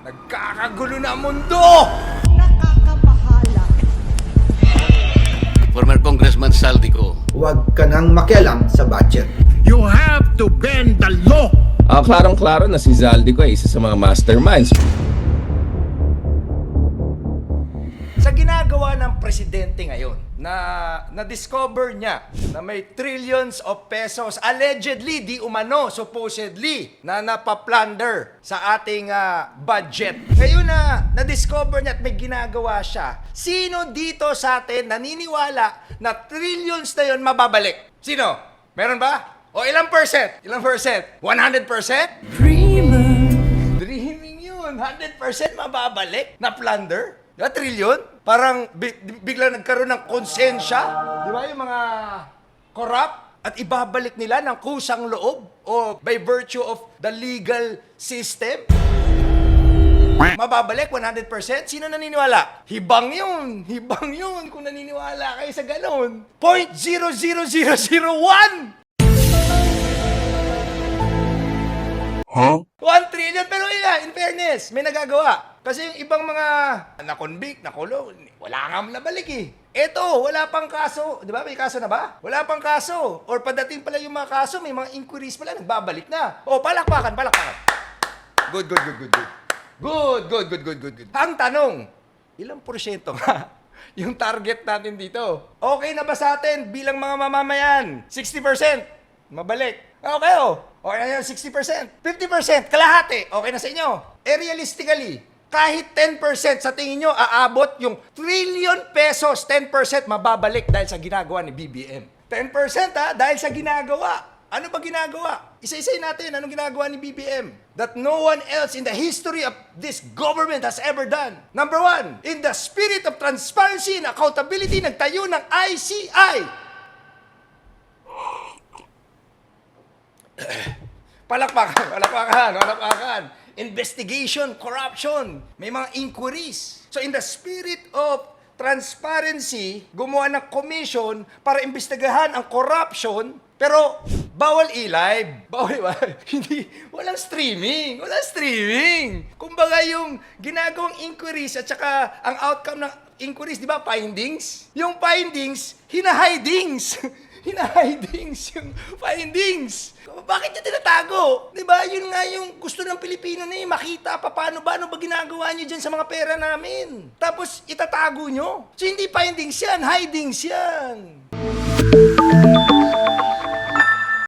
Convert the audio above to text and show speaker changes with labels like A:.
A: Nagkakagulo na ang mundo!
B: Nakakabahala.
C: Former Congressman Saldico.
D: Huwag ka nang makialam sa budget.
E: You have to bend the law.
F: Klarong-klaro na si Zaldico ay isa sa mga masterminds.
A: Sa ginagawa ng presidente ngayon, na-discover niya na may trillions of pesos, allegedly, di umano, supposedly, na napaplunder sa ating budget. Ngayon na-discover niya at may ginagawa siya, sino dito sa atin naniniwala na trillions na yun mababalik? Sino? Meron ba? O ilang percent? Ilang percent? 100%? Dreaming yun. 100% mababalik na plunder? Na trillion? Parang bigla nagkaroon ng konsensya. Di ba yung mga corrupt? At ibabalik nila ng kusang loob o by virtue of the legal system? Mababalik 100%? Sino naniniwala? Hibang yun. Hibang yun kung naniniwala kayo sa ganon. 0.00001! 1 trillion, pero in fairness, may nagagawa. Kasi yung ibang mga na-convict, nakulong, wala nga nabalik eh. Eto, wala pang kaso. Di ba? May kaso na ba? Wala pang kaso. Or padating pala yung mga kaso, may mga inquiries pala, nagbabalik na. O, palakpakan. Good. Good. Ang tanong, ilang porsyento nga yung target natin dito? Okay na ba sa atin bilang mga mamamayan? 60%? Mabalik. Okay Okay na yan, 60%. 50%, kalahati. Okay na sa inyo. Realistically, kahit 10% sa tingin nyo, aabot yung trillion pesos, 10% mababalik dahil sa ginagawa ni BBM. 10% dahil sa ginagawa. Ano ba ginagawa? Isa-isay natin, anong ginagawa ni BBM? That no one else in the history of this government has ever done. Number 1, in the spirit of transparency and accountability, nagtayo ng ICI. Palakpakan. Investigation, corruption, may mga inquiries. So in the spirit of transparency, gumawa ng commission para imbestigahan ang corruption, pero bawal i-live. Walang streaming. Kumbaga yung ginagawang inquiries at saka ang outcome ng inquiries, di ba, findings? Yung findings, hinahidings yung findings. Bakit niya tinatago? Diba? Yun nga yung gusto ng Pilipino na makita paano ba ginagawa niyo dyan sa mga pera namin. Tapos itatago nyo. So hindi findings yan, hidings yan.